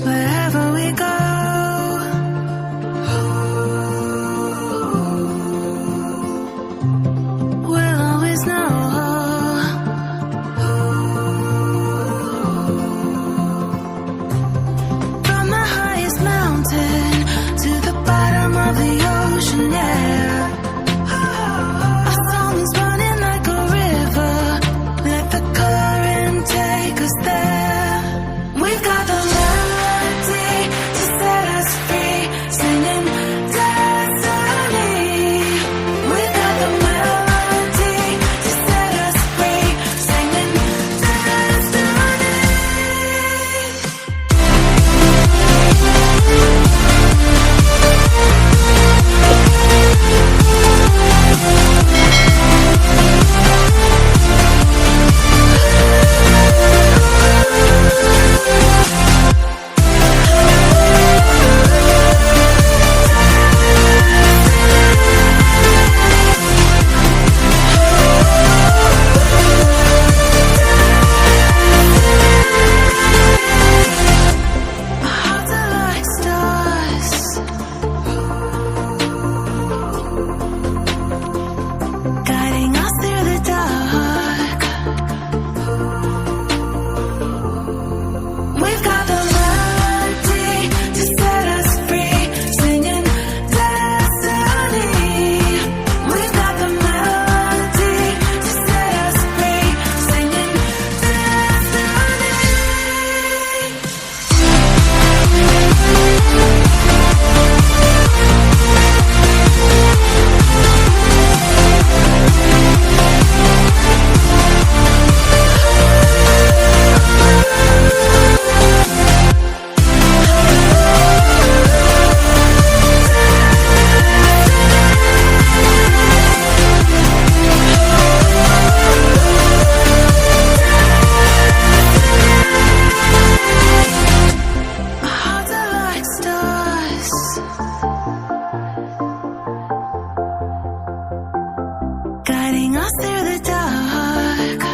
Wherever we go, we'll always know. From the highest mountain to the bottom of the ocean, yeah. Our song is running like a river. Let the current take us there. We've got the melody to set us free, singing destiny. We've got the melody to set us free, singing destiny. Our hearts are like stars, guiding us through the dark. We've got the melody to set us free, singing destiny. We've got the melody to set us free, singing destiny. Our hearts are like stars, guiding us through the dark.